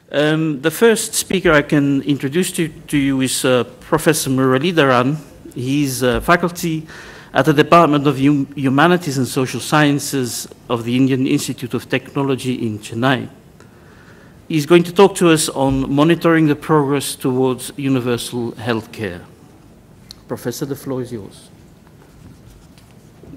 The first speaker I can introduce to you is Professor Muraleedharan. He's faculty at the Department of Humanities and Social Sciences of the Indian Institute of Technology in Chennai. He's going to talk to us on monitoring the progress towards universal healthcare. Professor, the floor is yours.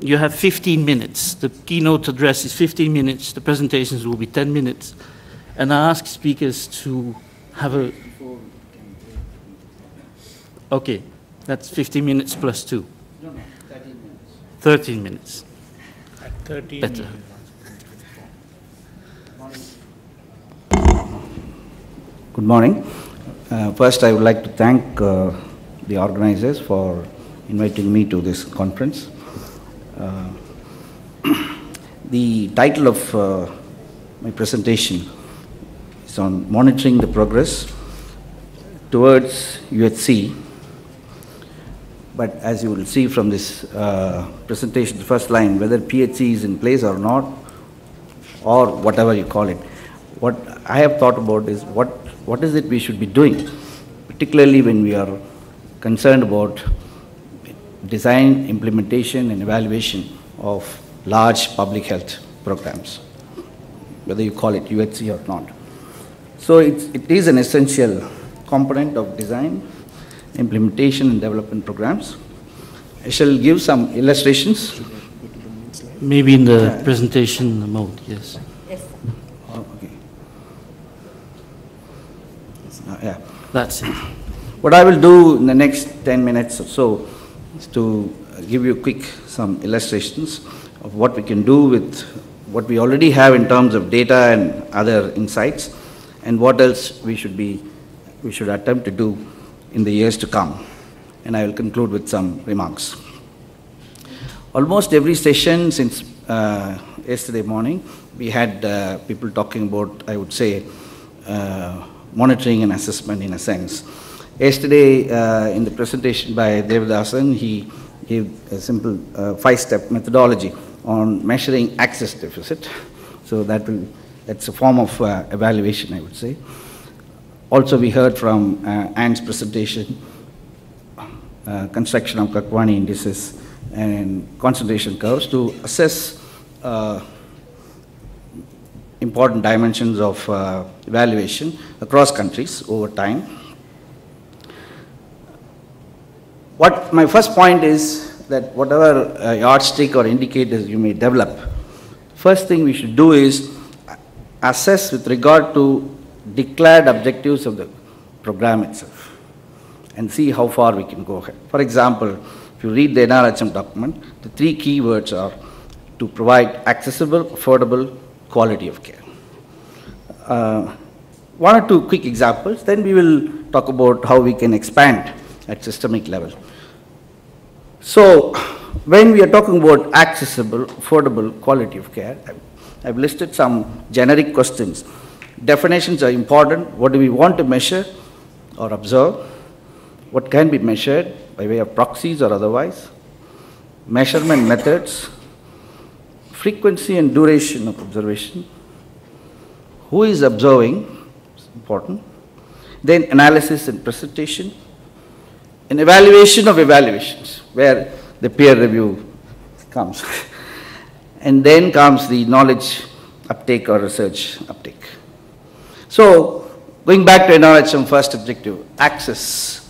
You have 15 minutes. The keynote address is 15 minutes. The presentations will be 10 minutes. And I ask speakers to have a... Okay, that's 15 minutes plus 2. No, 13 minutes. 13 minutes. At 13 Better. Good morning. First, I would like to thank the organizers for inviting me to this conference. The title of my presentation is on monitoring the progress towards UHC. But as you will see from this presentation, the first line, whether PHC is in place or not, or whatever you call it, what I have thought about is what is it we should be doing, particularly when we are concerned about design, implementation, and evaluation of large public health programs, whether you call it UHC or not. So it is an essential component of design, implementation, and development programs. I shall give some illustrations. Maybe in the presentation mode, yes. Yes. Oh, okay. Yeah. That's it. What I will do in the next 10 minutes or so is to give you some illustrations of what we can do with what we already have in terms of data and other insights, and what else we should attempt to do in the years to come. And I will conclude with some remarks. Almost every session since yesterday morning, we had people talking about, I would say, monitoring and assessment in a sense. Yesterday, in the presentation by Devadasan, he gave a simple 5-step methodology on measuring access deficit. So that's a form of evaluation, I would say. Also, we heard from Anne's presentation, construction of Kakwani indices and concentration curves to assess important dimensions of evaluation across countries over time. My first point is that whatever yardstick or indicators you may develop, first thing we should do is assess with regard to declared objectives of the program itself and see how far we can go ahead. For example, if you read the NRHM document, the 3 keywords are to provide accessible, affordable, quality of care. 1 or 2 quick examples, then we will talk about how we can expand at systemic level. So, when we are talking about accessible, affordable, quality of care, I've listed some generic questions. Definitions are important. What do we want to measure or observe? What can be measured by way of proxies or otherwise? Measurement methods, frequency and duration of observation, who is observing, it's important, then analysis and presentation, and evaluation of evaluations, where the peer review comes. And then comes the knowledge uptake or research uptake. So, going back to NRHM first objective, access.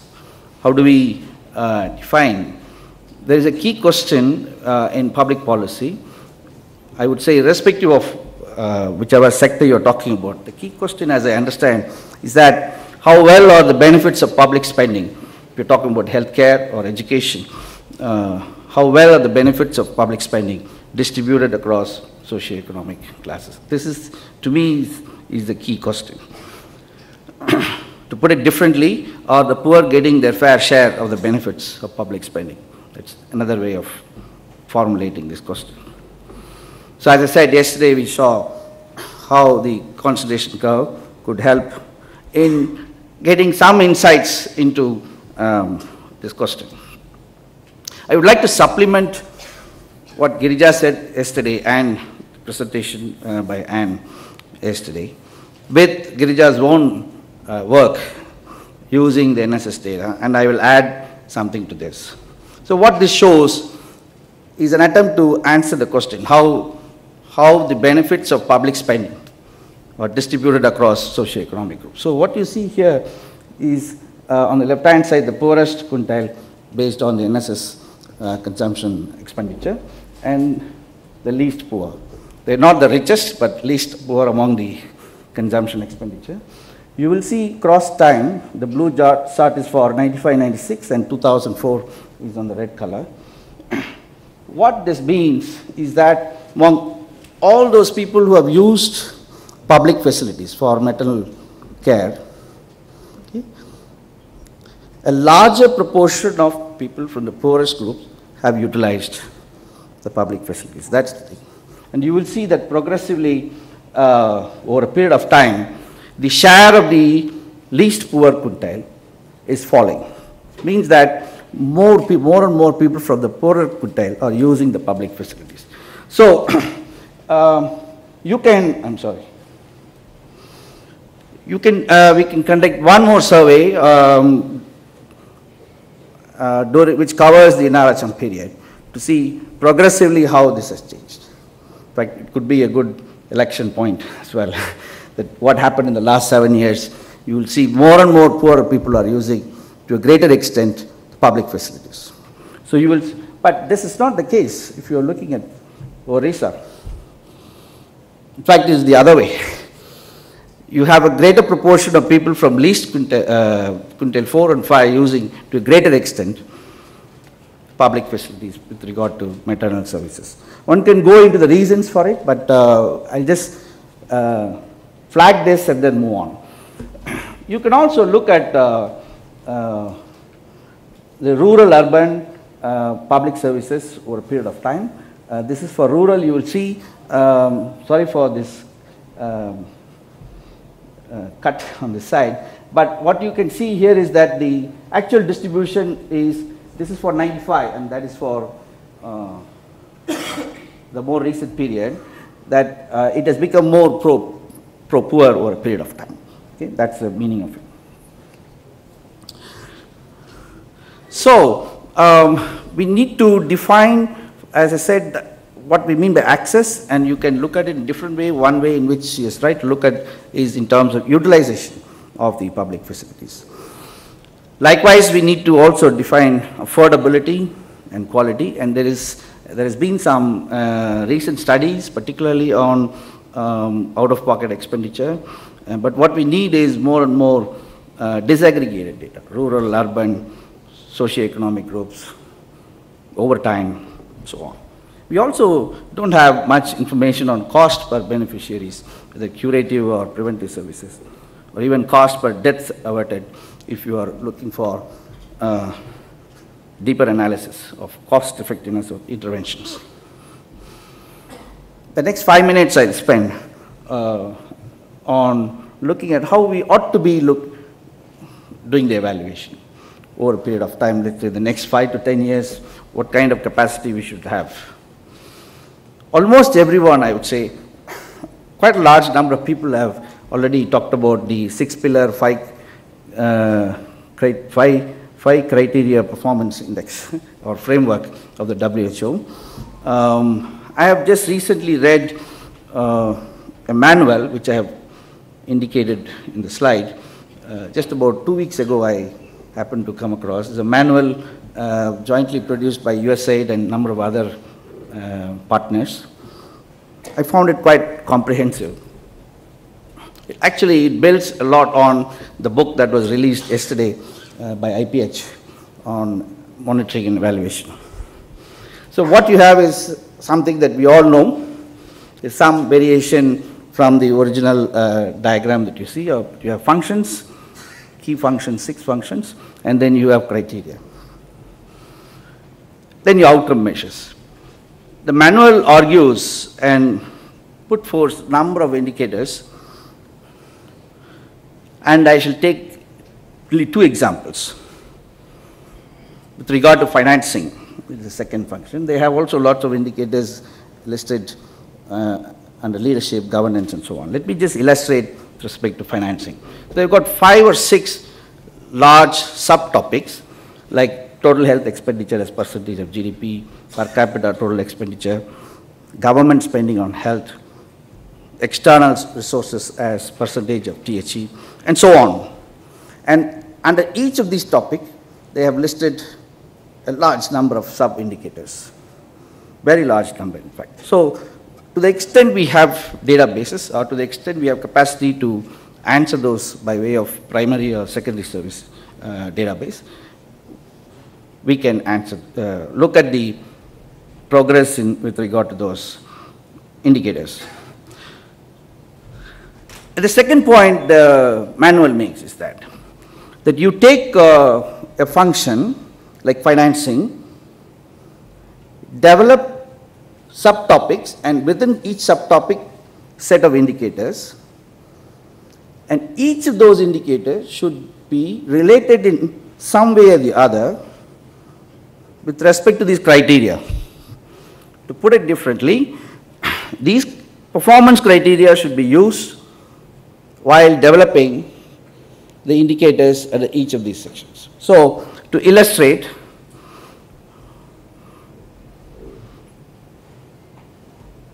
How do we define? There is a key question in public policy. I would say irrespective of whichever sector you're talking about, the key question as I understand is that how well are the benefits of public spending? If you're talking about healthcare or education, how well are the benefits of public spending distributed across socioeconomic classes? This is, to me, is the key question. To put it differently, are the poor getting their fair share of the benefits of public spending? That's another way of formulating this question. So as I said yesterday, we saw how the concentration curve could help in getting some insights into this question. I would like to supplement what Girija said yesterday and the presentation by Anne yesterday. with Girija's own work using the NSS data, and I will add something to this. So what this shows is an attempt to answer the question, how the benefits of public spending are distributed across socioeconomic groups. So what you see here is on the left-hand side, the poorest quintile based on the NSS consumption expenditure, and the least poor. They're not the richest, but least poor among the consumption expenditure. You will see cross time, the blue chart is for 95-96 and 2004 is on the red color. What this means is that among all those people who have used public facilities for maternal care, okay, a larger proportion of people from the poorest groups have utilized the public facilities. That's the thing. And you will see that progressively over a period of time, the share of the least poor quintile is falling. Means that more and more people from the poorer quintile are using the public facilities. So we can conduct one more survey which covers the NRHM period to see progressively how this has changed. In fact, it could be a good election point as well. That what happened in the last 7 years, you will see more and more poorer people are using, to a greater extent, public facilities. So you will, but this is not the case if you are looking at Orissa. In fact, it is the other way. You have a greater proportion of people from least quintile 4 and 5 using, to a greater extent, public facilities with regard to maternal services. One can go into the reasons for it, but I'll just flag this and then move on. You can also look at the rural-urban public services over a period of time. This is for rural. You will see, sorry for this cut on the side, but what you can see here is that the actual distribution is, this is for 95 and that is for the more recent period, that it has become more pro-poor over a period of time. Okay, that's the meaning of it. So we need to define, as I said, what we mean by access, and you can look at it in a different way. One way in which she is right to look at is in terms of utilization of the public facilities. Likewise, we need to also define affordability and quality, and there has been some recent studies, particularly on out-of-pocket expenditure, but what we need is more and more disaggregated data, rural, urban, socioeconomic groups, over time, and so on. We also don't have much information on cost per beneficiaries, whether curative or preventive services, or even cost per deaths averted if you are looking for deeper analysis of cost effectiveness of interventions. The next 5 minutes I'll spend on looking at how we ought to be doing the evaluation over a period of time, let's say the next 5 to 10 years, what kind of capacity we should have. Almost everyone, I would say, quite a large number of people have already talked about the 6-pillar 5 criteria performance index or framework of the WHO. I have just recently read a manual which I have indicated in the slide. Just about 2 weeks ago I happened to come across. It's a manual jointly produced by USAID and a number of other partners. I found it quite comprehensive. Actually, it builds a lot on the book that was released yesterday by IPH on monitoring and evaluation. So what you have is something that we all know. There's some variation from the original diagram that you see. You have functions, key functions, 6 functions, and then you have criteria. Then your outcome measures. The manual argues and put forth a number of indicators, and I shall take really 2 examples. With regard to financing, which is the second function, they have also lots of indicators listed under leadership, governance, and so on. Let me just illustrate with respect to financing. So they've got 5 or 6 large subtopics like total health expenditure as percentage of GDP, per capita total expenditure, government spending on health, external resources as percentage of THE, and so on. And under each of these topics, they have listed a large number of sub-indicators, very large number in fact. So to the extent we have databases, or to the extent we have capacity to answer those by way of primary or secondary service database, we can answer, look at the progress with regard to those indicators. And the second point the manual makes is that you take a function like financing, develop subtopics, and within each subtopic set of indicators, and each of those indicators should be related in some way or the other with respect to these criteria. To put it differently, these performance criteria should be used while developing the indicators at each of these sections. So, to illustrate,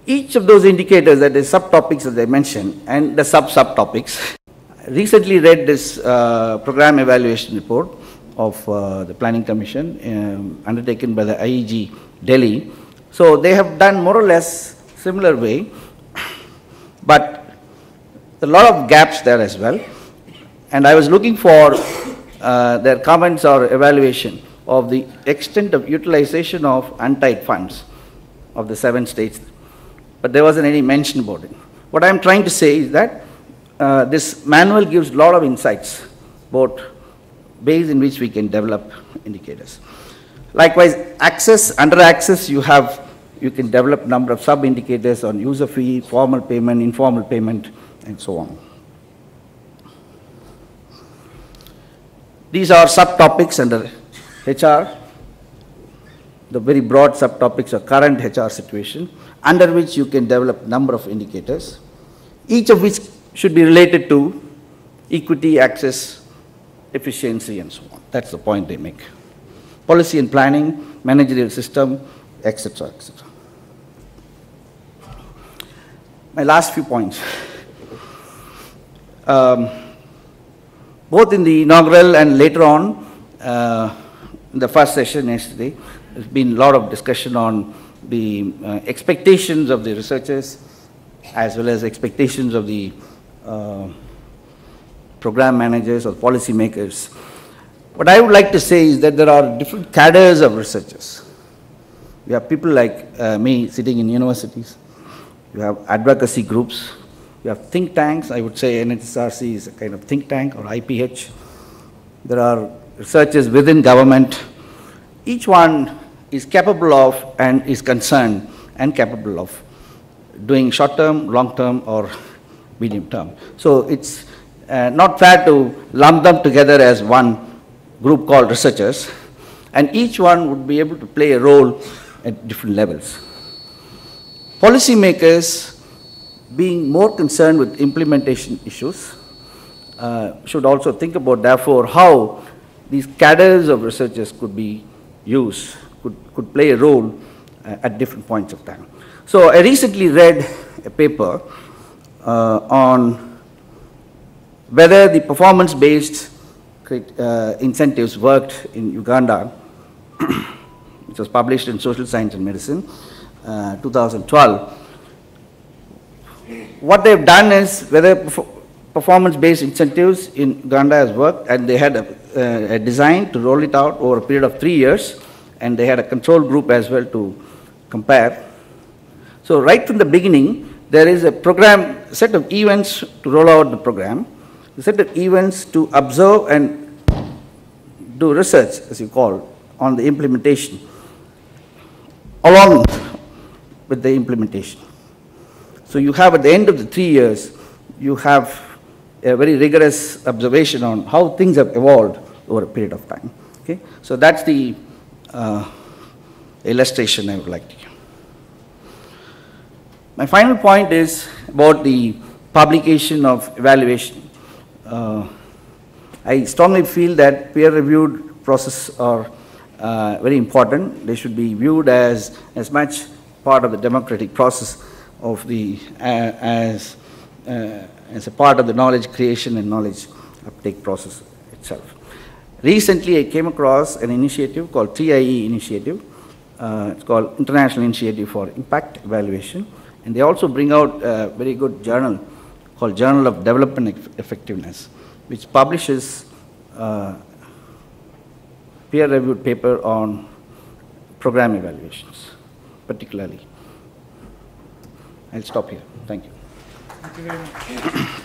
each of those indicators, that is subtopics as I mentioned, and the subtopics. I recently read this program evaluation report of the Planning Commission undertaken by the IEG Delhi. So they have done more or less similar way, but a lot of gaps there as well. And I was looking for their comments or evaluation of the extent of utilization of untied funds of the 7 states, but there wasn't any mention about it. What I'm trying to say is that this manual gives a lot of insights about ways in which we can develop indicators. Likewise, access, under access you can develop number of sub-indicators on user fee, formal payment, informal payment, and so on. These are subtopics under HR. The very broad subtopics are current HR situation, under which you can develop number of indicators, each of which should be related to equity, access, efficiency, and so on. That's the point they make. Policy and planning, managerial system, etc., etc. My last few points. Both in the inaugural and later on, in the first session yesterday, there's been a lot of discussion on the expectations of the researchers as well as expectations of the program managers or policy makers. What I would like to say is that there are different cadres of researchers. We have people like me sitting in universities. You have advocacy groups. You have think tanks. I would say NHSRC is a kind of think tank, or IPH. There are researchers within government. Each one is capable of and is concerned and capable of doing short-term, long-term, or medium-term. So it's not fair to lump them together as one group called researchers, and each one would be able to play a role at different levels. Policymakers, being more concerned with implementation issues, should also think about, therefore, how these cadres of researchers could be used, could play a role at different points of time. So I recently read a paper on whether the performance-based incentives worked in Uganda, which was published in Social Science and Medicine, 2012. What they've done is whether performance-based incentives in Uganda has worked, and they had a design to roll it out over a period of 3 years, and they had a control group as well to compare. So right from the beginning, there is a program, set of events to roll out the program, a set of events to observe and do research, as you call, on the implementation, along with the implementation. So you have, at the end of the 3 years, you have a very rigorous observation on how things have evolved over a period of time. Okay? So that's the illustration I would like to give. My final point is about the publication of evaluation. I strongly feel that peer-reviewed processes are very important. They should be viewed as much part of the democratic process of the, as a part of the knowledge creation and knowledge uptake process itself. Recently, I came across an initiative called TIE initiative. It's called International Initiative for Impact Evaluation. And they also bring out a very good journal called Journal of Development Effectiveness, which publishes peer-reviewed paper on program evaluations, particularly. I'll stop here. Thank you. Thank you very much.